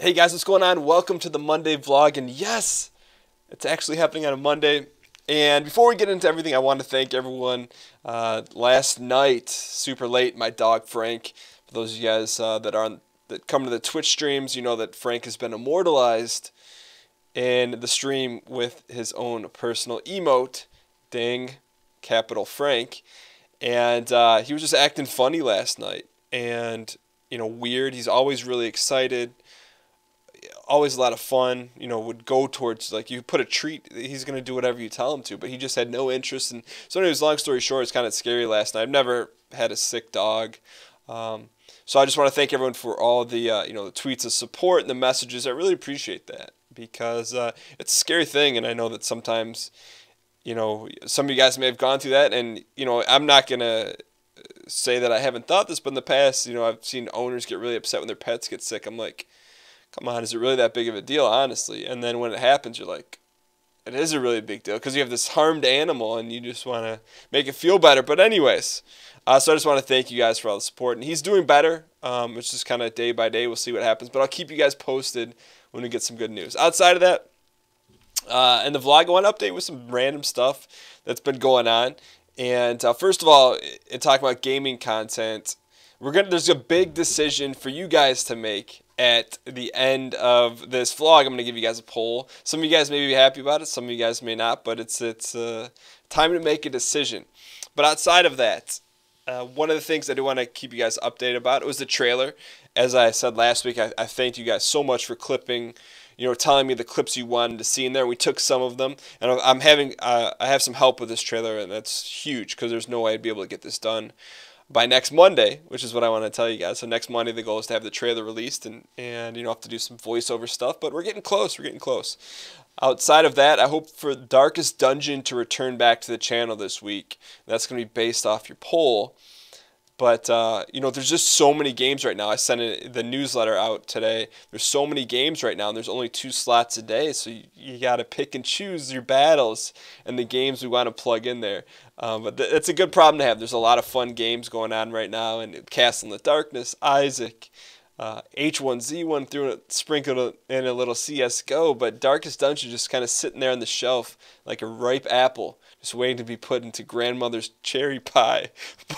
Hey guys, what's going on? Welcome to the Monday vlog, and yes, it's actually happening on a Monday. And before we get into everything, I want to thank everyone. Last night, super late, my dog Frank. For those of you guys that come to the Twitch streams, you know that Frank has been immortalized in the stream with his own personal emote, ding, capital Frank. And he was just acting funny last night, and weird. He's always really excited, always a lot of fun, would go towards, like, you put a treat, he's going to do whatever you tell him to, but he just had no interest. And so anyways, long story short, it's kind of scary last night. I've never had a sick dog. So I just want to thank everyone for all the, the tweets of support and the messages. I really appreciate that because it's a scary thing. And I know that sometimes, some of you guys may have gone through that. And, I'm not going to say that I haven't thought this, but in the past, I've seen owners get really upset when their pets get sick. I'm like, come on, is it really that big of a deal, honestly? And then when it happens, you're like, it is a really big deal because you have this harmed animal and you just want to make it feel better. But anyways, so I just want to thank you guys for all the support. And he's doing better. It's just kind of day by day. We'll see what happens. But I'll keep you guys posted when we get some good news. Outside of that, in the vlog, I want to update with some random stuff that's been going on. And first of all, in talking about gaming content, there's a big decision for you guys to make at the end of this vlog. I'm going to give you guys a poll. Some of you guys may be happy about it. Some of you guys may not, but it's time to make a decision. But outside of that, one of the things I do want to keep you guys updated about was the trailer. As I said last week, I thanked you guys so much for clipping, telling me the clips you wanted to see in there. We took some of them, and I have some help with this trailer, and that's huge because there's no way I'd be able to get this done by next Monday, which is what I want to tell you guys. So next Monday, the goal is to have the trailer released, and have to do some voiceover stuff, but we're getting close. We're getting close. Outside of that, I hope for Darkest Dungeon to return back to the channel this week. That's going to be based off your poll. But, there's just so many games right now. I sent the newsletter out today. There's so many games right now, and there's only 2 slots a day, so you got to pick and choose your battles and the games we want to plug in there. But that's a good problem to have. There's a lot of fun games going on right now, and Castle in the Darkness, Isaac, H1Z1 sprinkled in a little CSGO, but Darkest Dungeon just kind of sitting there on the shelf like a ripe apple, just waiting to be put into grandmother's cherry pie.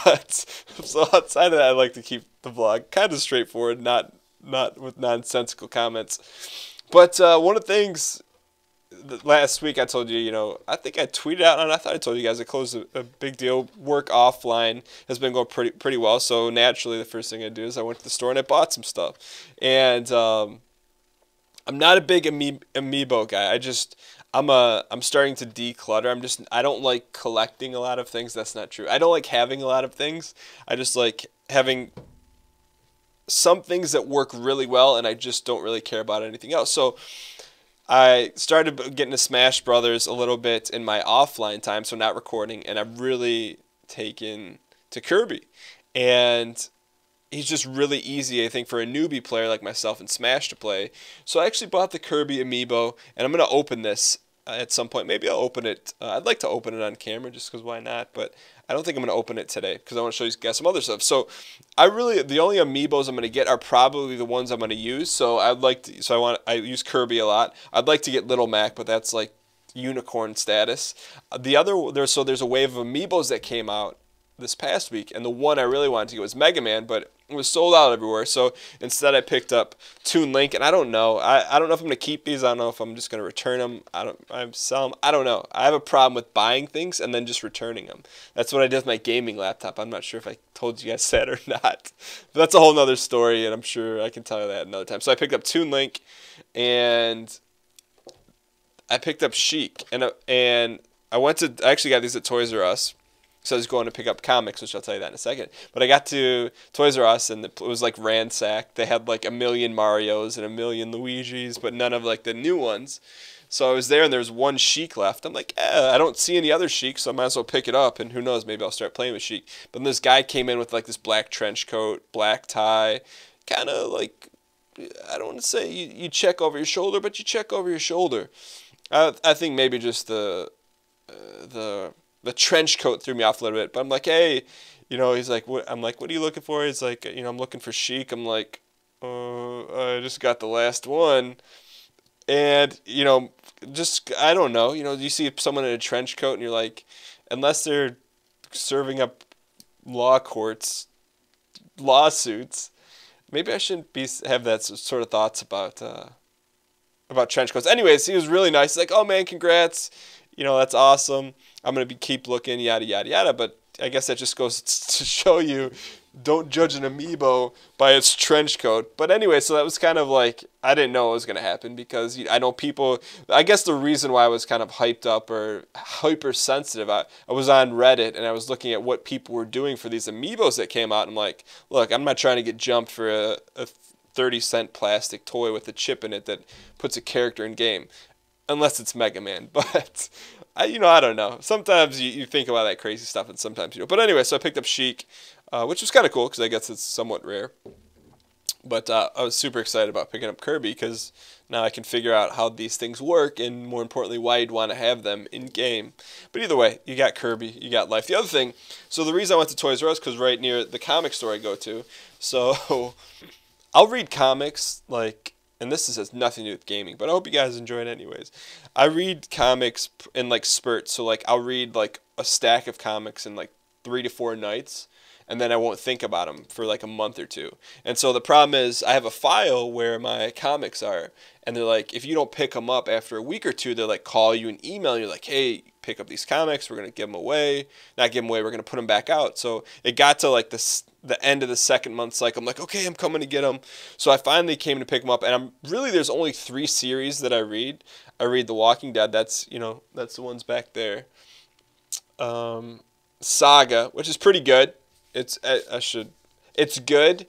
But so outside of that, I like to keep the vlog kind of straightforward, not with nonsensical comments. But one of the things last week I told you, I think I tweeted out, and I thought I told you guys I closed a big deal. Work offline has been going pretty well, so naturally the first thing I do is I went to the store and I bought some stuff. And I'm not a big Amiibo guy. I'm starting to declutter. I don't like collecting a lot of things. That's not true. I don't like having a lot of things. I just like having some things that work really well, and I just don't really care about anything else. So I started getting to Smash Brothers a little bit in my offline time, so not recording, and I've really taken to Kirby. And he's just really easy, I think, for a newbie player like myself in Smash to play. So I actually bought the Kirby Amiibo, and I'm going to open this at some point. Maybe I'll open it. I'd like to open it on camera just because why not? But I don't think I'm going to open it today because I want to show you guys some other stuff. So the only Amiibos I'm going to get are probably the ones I'm going to use. So I use Kirby a lot. I'd like to get Little Mac, but that's like unicorn status. There's a wave of Amiibos that came out this past week, and the one I really wanted to get was Mega Man, but it was sold out everywhere. So instead I picked up Toon Link, and I don't know. I don't know if I'm going to keep these. I don't know if I'm just going to return them. I'm sell them. I don't know. I have a problem with buying things and then just returning them. That's what I did with my gaming laptop. I'm not sure if I told you guys that or not. But that's a whole nother story, and I'm sure I can tell you that another time. So I picked up Toon Link, and I picked up Sheik, and I actually got these at Toys R Us. So I was going to pick up comics, which I'll tell you that in a second. But I got to Toys R Us, and it was like ransacked. They had like 1,000,000 Marios and 1,000,000 Luigis, but none of like the new ones. So I was there, and there was one Sheik left. I'm like, I don't see any other Sheik, so I might as well pick it up. And who knows, maybe I'll start playing with Sheik. But then this guy came in with like this black trench coat, black tie, kind of like, I don't want to say you check over your shoulder, but you check over your shoulder. I think maybe just the trench coat threw me off a little bit, but I'm like, hey, he's like, I'm like, what are you looking for? He's like, I'm looking for Sheik. I'm like, I just got the last one. And, you know, just, I don't know, you know, you see someone in a trench coat and you're like, unless they're serving up law courts, lawsuits, maybe I shouldn't have that sort of thoughts about trench coats. Anyways, he was really nice. He's like, oh man, congrats. You know, that's awesome. I'm going to keep looking, yada, yada, yada. But I guess that just goes to show you, don't judge an Amiibo by its trench coat. But anyway, so that was kind of like, I didn't know it was going to happen because I know people, I guess the reason why I was kind of hyped up or hypersensitive, I was on Reddit and I was looking at what people were doing for these Amiibos that came out. And I'm like, look, I'm not trying to get jumped for a 30-cent plastic toy with a chip in it that puts a character in game. Unless it's Mega Man. But, I don't know. Sometimes you think about that crazy stuff and sometimes you don't. But anyway, so I picked up Sheik. Which was kind of cool because I guess it's somewhat rare. But I was super excited about picking up Kirby because now I can figure out how these things work and more importantly why you'd want to have them in game. But either way, you got Kirby, you got life. The other thing, so the reason I went to Toys R Us because right near the comic store I go to, so I'll read comics like, and this has nothing to do with gaming, but I hope you guys enjoy it anyways. I read comics in like spurts, so like I'll read like a stack of comics in like 3 to 4 nights. And then I won't think about them for like a month or two. And so the problem is I have a file where my comics are. And they're like, if you don't pick them up after a week or two, they'll like call you and email you like, hey, pick up these comics. We're going to give them away. Not give them away. We're going to put them back out. So it got to like the end of the second month cycle. I'm like, okay, I'm coming to get them. So I finally came to pick them up. And there's only 3 series that I read. I read The Walking Dead. That's the ones back there. Saga, which is pretty good. It's good.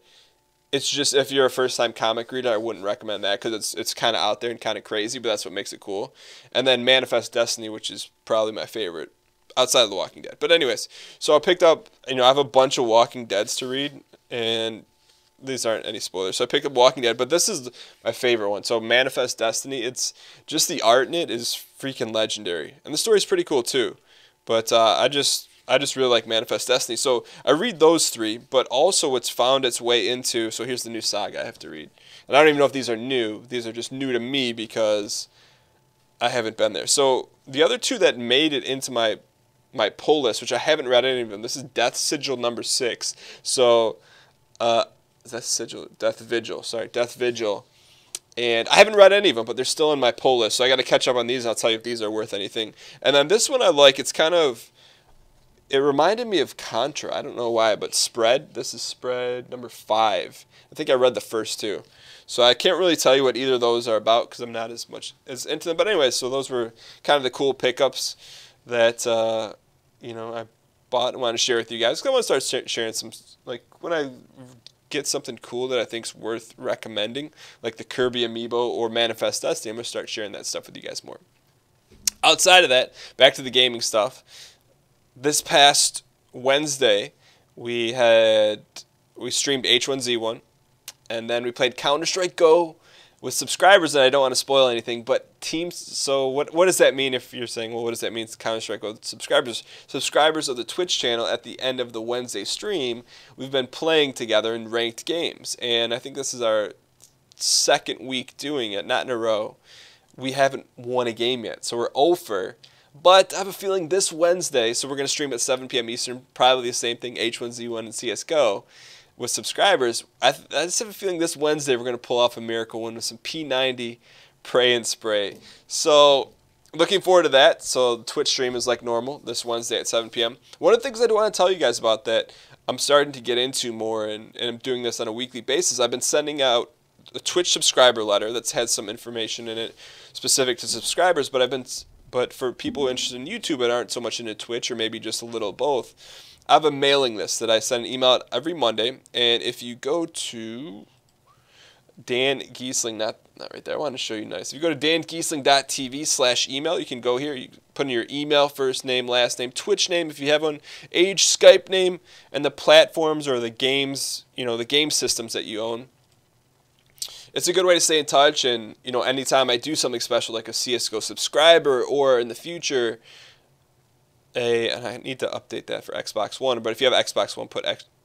It's just if you're a first-time comic reader, I wouldn't recommend that because it's kind of out there and kind of crazy, but that's what makes it cool. And then Manifest Destiny, which is probably my favorite outside of The Walking Dead. But anyways, so I picked up, I have a bunch of Walking Deads to read, and these aren't any spoilers. So I picked up Walking Dead, but this is my favorite one. So Manifest Destiny, it's just the art in it is freaking legendary, and the story's pretty cool too. But I just really like Manifest Destiny. So I read those 3, but also what's found its way into, so here's the new saga I have to read. And I don't even know if these are new. These are just new to me because I haven't been there. So the other 2 that made it into my pull list, which I haven't read any of them, this is Death Sigil number 6. So, is that Sigil? Death Vigil. Sorry, Death Vigil. And I haven't read any of them, but they're still in my pull list. So I got to catch up on these, and I'll tell you if these are worth anything. And then this one I like. It's kind of... It reminded me of Contra. I don't know why, but Spread. This is Spread number 5. I think I read the first 2. So I can't really tell you what either of those are about because I'm not as much as into them. But anyway, so those were kind of the cool pickups that, I bought and wanted to share with you guys. I want to start sharing some, like, when I get something cool that I think's worth recommending, like the Kirby Amiibo or Manifest Destiny, I'm going to start sharing that stuff with you guys more. Outside of that, back to the gaming stuff. This past Wednesday, we streamed H1Z1, and then we played Counter-Strike Go with subscribers, and I don't want to spoil anything, but teams, so what does that mean if you're saying, well, what does that mean, Counter-Strike Go subscribers? Subscribers of the Twitch channel at the end of the Wednesday stream, we've been playing together in ranked games, and I think this is our 2nd week doing it, not in a row. We haven't won a game yet, so we're 0-for. But I have a feeling this Wednesday, so we're going to stream at 7 p.m. Eastern, probably the same thing, H1Z1 and CSGO, with subscribers. I just have a feeling this Wednesday we're going to pull off a miracle win with some P90 Pray and Spray. So, looking forward to that. So, the Twitch stream is like normal this Wednesday at 7 p.m. One of the things I do want to tell you guys about that I'm starting to get into more, and I'm doing this on a weekly basis, I've been sending out a Twitch subscriber letter that's had some information in it specific to subscribers, but for people interested in YouTube that aren't so much into Twitch or maybe just a little of both, I have a mailing list that I send an email out every Monday. And if you go to Dan Gheesling, not right there, I want to show you nice. If you go to dangheesling.tv/email, you can go here. You put in your email, first name, last name, Twitch name if you have one, age, Skype name, and the platforms or the games, the game systems that you own. It's a good way to stay in touch, and anytime I do something special like a CSGO subscriber, or in the future, and I need to update that for Xbox One, but if you have Xbox One,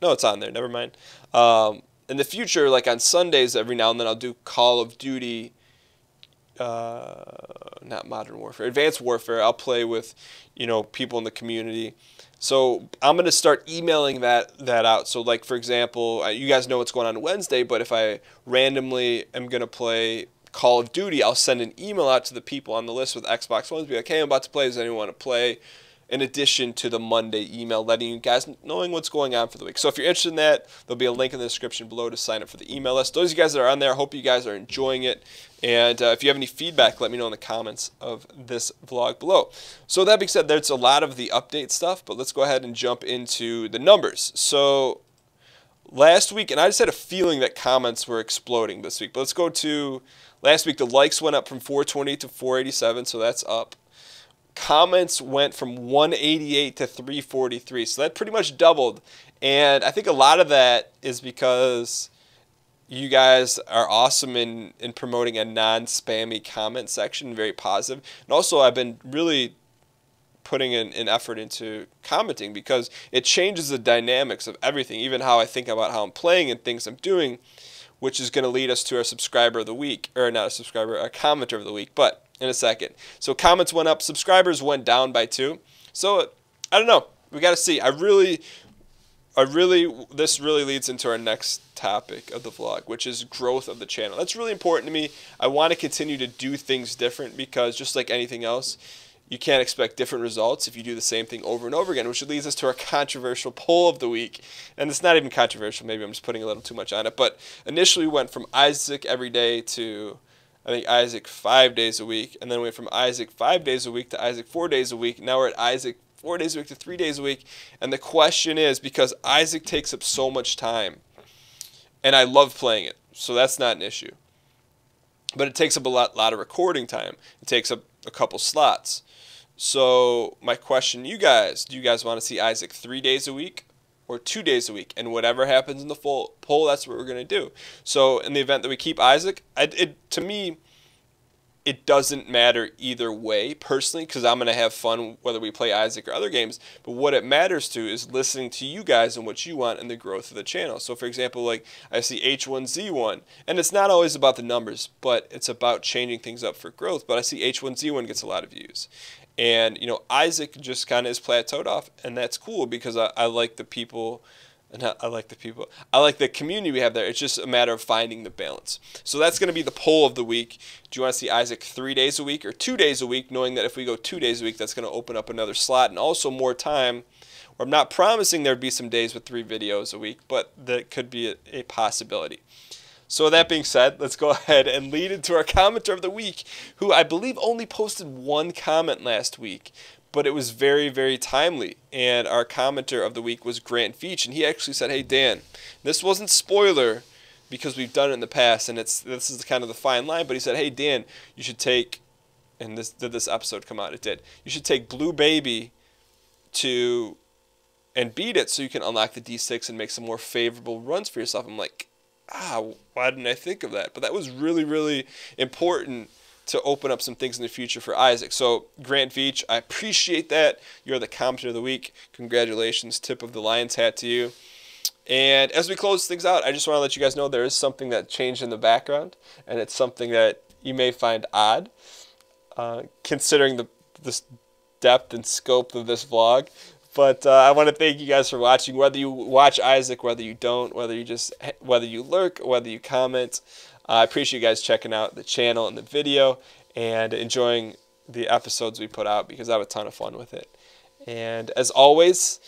no, it's on there, never mind. in the future, like on Sundays, every now and then I'll do Call of Duty, not Modern Warfare, Advanced Warfare. I'll play with, people in the community. So I'm going to start emailing that out. So like, for example, you guys know what's going on Wednesday, but if I randomly am going to play Call of Duty, I'll send an email out to the people on the list with Xbox Ones, be like, hey, I'm about to play. Does anyone want to play? In addition to the Monday email letting you guys knowing what's going on for the week. So if you're interested in that, there'll be a link in the description below to sign up for the email list. Those of you guys that are on there, I hope you guys are enjoying it. And if you have any feedback, let me know in the comments of this vlog below. So that being said, there's a lot of the update stuff, but let's go ahead and jump into the numbers. So last week, and I just had a feeling that comments were exploding this week, but let's go to last week. The likes went up from 420 to 487, so that's up. Comments went from 188 to 343, so that pretty much doubled. And I think a lot of that is because you guys are awesome in promoting a non-spammy comment section, very positive. And also I've been really putting an effort into commenting because it changes the dynamics of everything, even how I think about how I'm playing and things I'm doing, which is going to lead us to our subscriber of the week, or not a subscriber, a commenter of the week, but in a second. So comments went up, subscribers went down by 2. So I don't know. We got to see. This really leads into our next topic of the vlog, which is growth of the channel. That's really important to me. I want to continue to do things different because just like anything else, you can't expect different results if you do the same thing over and over again, which leads us to our controversial poll of the week. And it's not even controversial. Maybe I'm just putting a little too much on it. But initially we went from Isaac every day to, I think, Isaac 5 days a week. And then we went from Isaac 5 days a week to Isaac 4 days a week. Now we're at Isaac 4 days a week to 3 days a week. And the question is, because Isaac takes up so much time, and I love playing it, so that's not an issue. But it takes up a lot of recording time. It takes up a couple slots. So my question to you guys, do you guys want to see Isaac 3 days a week or 2 days a week? And whatever happens in the poll, that's what we're going to do. So in the event that we keep Isaac, to me, it doesn't matter either way personally, because I'm going to have fun whether we play Isaac or other games. But what it matters to is listening to you guys and what you want and the growth of the channel. So for example, like I see H1Z1, and it's not always about the numbers, but it's about changing things up for growth. But I see H1Z1 gets a lot of views. And, Isaac just kind of is plateaued off, and that's cool because I like the people, I like the community we have there. It's just a matter of finding the balance. So that's going to be the poll of the week. Do you want to see Isaac 3 days a week or 2 days a week, knowing that if we go 2 days a week, that's going to open up another slot and also more time. Or I'm not promising there'd be some days with 3 videos a week, but that could be a possibility. So with that being said, let's go ahead and lead into our commenter of the week, who I believe only posted 1 comment last week, but it was very, very timely. And our commenter of the week was Grant Veach, and he actually said, hey, Dan, this wasn't spoiler because we've done it in the past, and this is kind of the fine line, but he said, hey, Dan, you should take, and did this episode come out? It did. You should take Blue Baby and beat it so you can unlock the D6 and make some more favorable runs for yourself. I'm like, why didn't I think of that? But that was really, really important to open up some things in the future for Isaac. So Grant Veach, I appreciate that. You're the commenter of the week. Congratulations. Tip of the Lion's hat to you. And as we close things out, I just want to let you guys know there is something that changed in the background, and it's something that you may find odd, considering the depth and scope of this vlog. But I want to thank you guys for watching. Whether you watch Isaac, whether you don't, whether you lurk, or whether you comment, I appreciate you guys checking out the channel and the video and enjoying the episodes we put out because I have a ton of fun with it. And as always,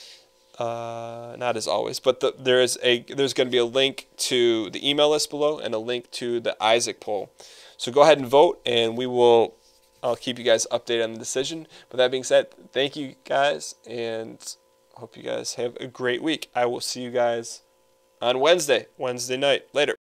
not as always, but there's going to be a link to the email list below and a link to the Isaac poll. So go ahead and vote, and I'll keep you guys updated on the decision. But that being said, thank you guys, and hope you guys have a great week. I will see you guys on Wednesday night. Later.